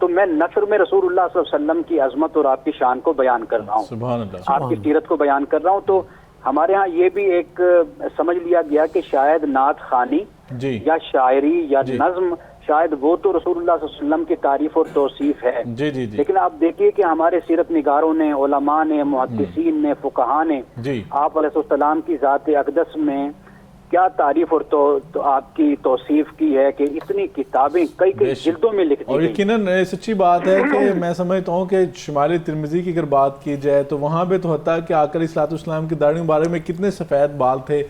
تو میں نثر میں رسول اللہ صلی اللہ علیہ وسلم کی عظمت اور آپ کی شان کو بیان کر رہا ہوں، سبحان اللہ، آپ کی سیرت کو بیان کر رہا ہوں. تو ہمارے ہاں یہ بھی ایک سمجھ لیا گیا کہ شاید نعت خوانی جی یا شاعری یا نظم شاید وہ تو رسول اللہ صلی اللہ علیہ وسلم کی تعریف اور توصیف ہے، جی جی جی لیکن آپ دیکھیے کہ ہمارے سیرت نگاروں نے، علماء نے، محدثین نے، فقہا نے جی آپ علیہ السلام کی ذات اقدس میں کیا تعریف اور تو آپ کی توصیف کی ہے کہ اتنی کتابیں کئی جلدوں میں لکھ دی اور گئی. یقیناً سچی بات ہے کہ میں سمجھتا ہوں کہ شمال ترمذی کی اگر بات کی جائے تو وہاں پہ تو حتیٰ کہ آقا علیہ الصلوۃ والسلام کی داڑھی مبارک میں کتنے سفید بال تھے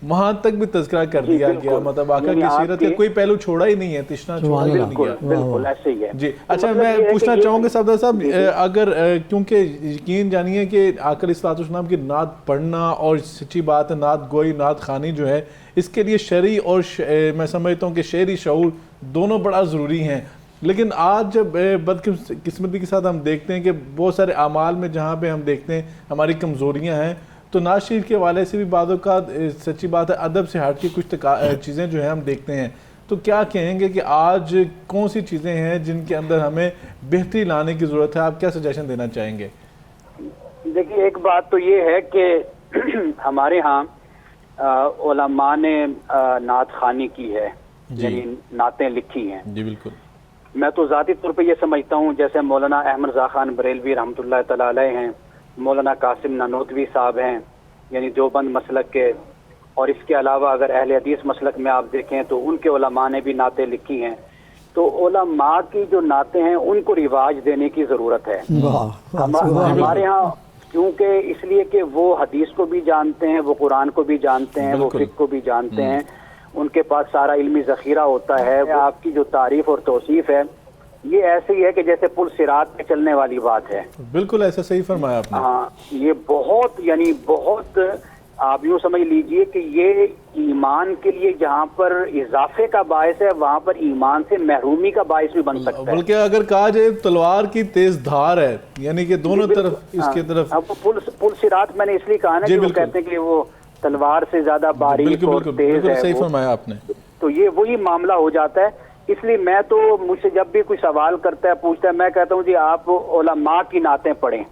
وہاں تک بھی تذکرہ کر دیا گیا، مطلب آقا کی سیرت کا کوئی پہلو چھوڑا ہی نہیں ہے، تشنا چھوڑا ہی نہیں گیا. بالکل ایسے ہی ہے. جی اچھا، میں پوچھنا چاہوں گا صاحب اگر کیونکہ یقین جانیے کہ آقا علیہ الصلوۃ والسلام کی نعت پڑھنا اور سچی بات ہے نعت گوئی نعت خوانی جو ہے اس کے لیے شرعی اور میں سمجھتا ہوں کہ شعری شعور دونوں بڑا ضروری ہیں، لیکن آج جب بدقسمتی کے ساتھ ہم دیکھتے ہیں کہ بہت سارے اعمال میں جہاں پہ ہم دیکھتے ہیں ہماری کمزوریاں ہیں، تو نعت شریف کے حوالے سے بھی بعض اوقات سچی بات ہے ادب سے ہٹ کے کچھ چیزیں جو ہیں ہم دیکھتے ہیں، تو کیا کہیں گے کہ آج کون سی چیزیں ہیں جن کے اندر ہمیں بہتری لانے کی ضرورت ہے؟ آپ کیا سجیشن دینا چاہیں گے؟ دیکھیے ایک بات تو یہ ہے کہ ہمارے ہاں علماء نے نعت خوانی کی ہے، یعنی نعتیں لکھی ہیں. جی بالکل. میں تو ذاتی طور پہ یہ سمجھتا ہوں جیسے مولانا احمد رضا خان بریلوی رحمۃ اللہ تعالی علیہ ہیں، مولانا قاسم نانوتوی صاحب ہیں یعنی دیوبند مسلک کے، اور اس کے علاوہ اگر اہل حدیث مسلک میں آپ دیکھیں تو ان کے علماء نے بھی نعتیں لکھی ہیں. تو علماء کی جو نعتیں ہیں ان کو رواج دینے کی ضرورت ہے. ہمارے ہاں کیونکہ اس لیے کہ وہ حدیث کو بھی جانتے ہیں، وہ قرآن کو بھی جانتے ہیں، وہ فقہ کو بھی جانتے ہیں، ان کے پاس سارا علمی ذخیرہ ہوتا ہے. آپ کی جو تعریف اور توصیف ہے یہ ایسے ہی ہے کہ جیسے پل صراط پہ چلنے والی بات ہے. بالکل ایسا صحیح فرمایا آپ نے. ہاں یہ بہت یعنی بہت آپ یوں سمجھ لیجئے کہ یہ ایمان کے لیے جہاں پر اضافے کا باعث ہے وہاں پر ایمان سے محرومی کا باعث بھی بن سکتا ہے. بلکہ اگر کہا جائے تلوار کی تیز دھار ہے، یعنی کہ دونوں طرف اس کی طرف. اب پل صراط میں نے اس لیے کہا نا کہ وہ کہتے ہیں کہ وہ تلوار سے زیادہ باریک اور تیز ہے. صحیح فرمایا آپ نے. تو یہ وہی معاملہ ہو جاتا ہے. اس لیے میں تو مجھ سے جب بھی کوئی سوال کرتا ہے پوچھتا ہے میں کہتا ہوں جی آپ علماء کی نعتیں پڑھیں.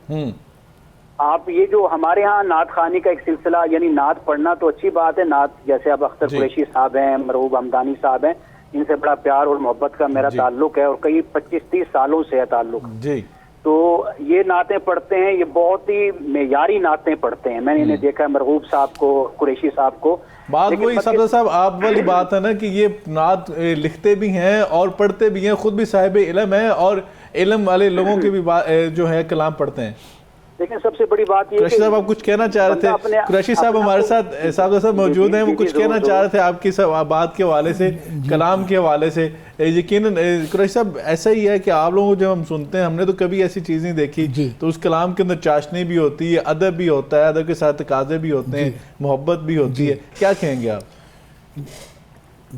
آپ یہ جو ہمارے ہاں نعت خوانی کا ایک سلسلہ یعنی نعت پڑھنا تو اچھی بات ہے، نعت جیسے اب اختر قریشی صاحب ہیں، مرغوب حمدانی صاحب ہیں، ان سے بڑا پیار اور محبت کا میرا تعلق ہے اور کئی 25-30 سالوں سے ہے تعلق. جی تو یہ نعتیں پڑھتے ہیں، یہ بہت ہی معیاری نعتیں پڑھتے ہیں. میں نے انہیں دیکھا ہے مرغوب صاحب کو، قریشی صاحب کو. بات وہی صاحب آپ والی بات ہے نا کہ یہ نعت لکھتے بھی ہیں اور پڑھتے بھی ہیں، خود بھی صاحب علم ہیں اور علم والے لوگوں کے بھی جو ہے کلام پڑھتے ہیں. لیکن سب سے بڑی بات یہ قریشی صاحب آپ کچھ کہنا چاہ رہے تھے؟ قریشی صاحب ہمارے ساتھ صاحب موجود ہیں، وہ کچھ کہنا چاہ رہے تھے آپ کی بات کے حوالے سے، کلام کے حوالے سے. یقیناً قریشی صاحب ایسا ہی ہے کہ آپ لوگوں کو جب ہم سنتے ہیں ہم نے تو کبھی ایسی چیز نہیں دیکھی، تو اس کلام کے اندر چاشنی بھی ہوتی ہے، ادب بھی ہوتا ہے، ادب کے ساتھ تقاضے بھی ہوتے ہیں، محبت بھی ہوتی ہے. کیا کہیں گے آپ؟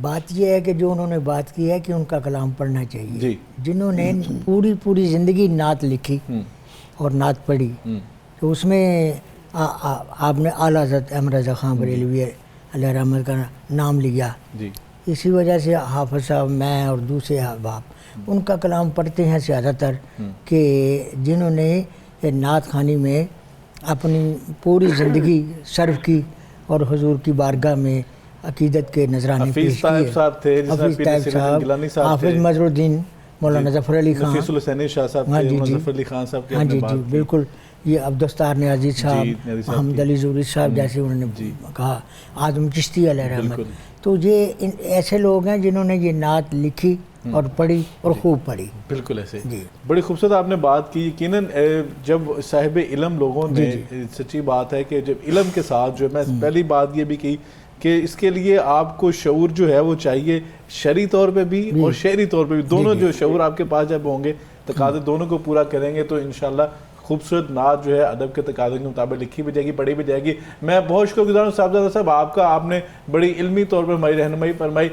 بات یہ ہے کہ جو انہوں نے بات کی ہے کہ ان کا کلام پڑھنا چاہیے، جنہوں نے پوری زندگی نعت لکھی اور نعت پڑھی، تو اس میں آپ نے اعلیٰ حضرت احمد رضا خان بریلوی علیہ رحمت کا نام لیا. اسی وجہ سے حافظ صاحب، میں اور دوسرے احباب ان کا کلام پڑھتے ہیں زیادہ تر، کہ جنہوں نے نعت خوانی میں اپنی پوری زندگی صرف کی اور حضور کی بارگاہ میں عقیدت کے نذرانے پیش کیے. حفیظ طیب صاحب، حافظ مظہر الدین مولانا ظفر علی خان، نفیس الحسینی شاہ صاحب، ظفر علی خان صاحب. ہاں جی بالکل. یہ عبدالستار نیازی صاحب، حمد علی زوری صاحب جیسے انہوں نے کہا، اعظم چشتی علیہ رحمت. تو یہ ایسے لوگ ہیں جنہوں نے یہ نعت لکھی اور پڑھی اور خوب پڑھی. بالکل ایسے. بڑی خوبصورت آپ نے بات کی. یقیناً جب صاحب علم لوگوں نے، سچی بات ہے کہ جب علم کے ساتھ جو میں پہلی بات یہ بھی کی کہ اس کے لیے آپ کو شعور جو ہے وہ چاہیے، شرعی طور پہ بھی اور شعری طور پہ بھی. دونوں جو شعور آپ کے پاس جب ہوں گے، تقاضے دونوں کو پورا کریں گے، تو انشاءاللہ خوبصورت نعت جو ہے ادب کے تقاضے کے مطابق لکھی بھی جائے گی، پڑھی بھی جائے گی. میں بہت شکر گزار ہوں صاحبزادہ صاحب آپ کا، آپ نے بڑی علمی طور پر ہماری رہنمائی فرمائی.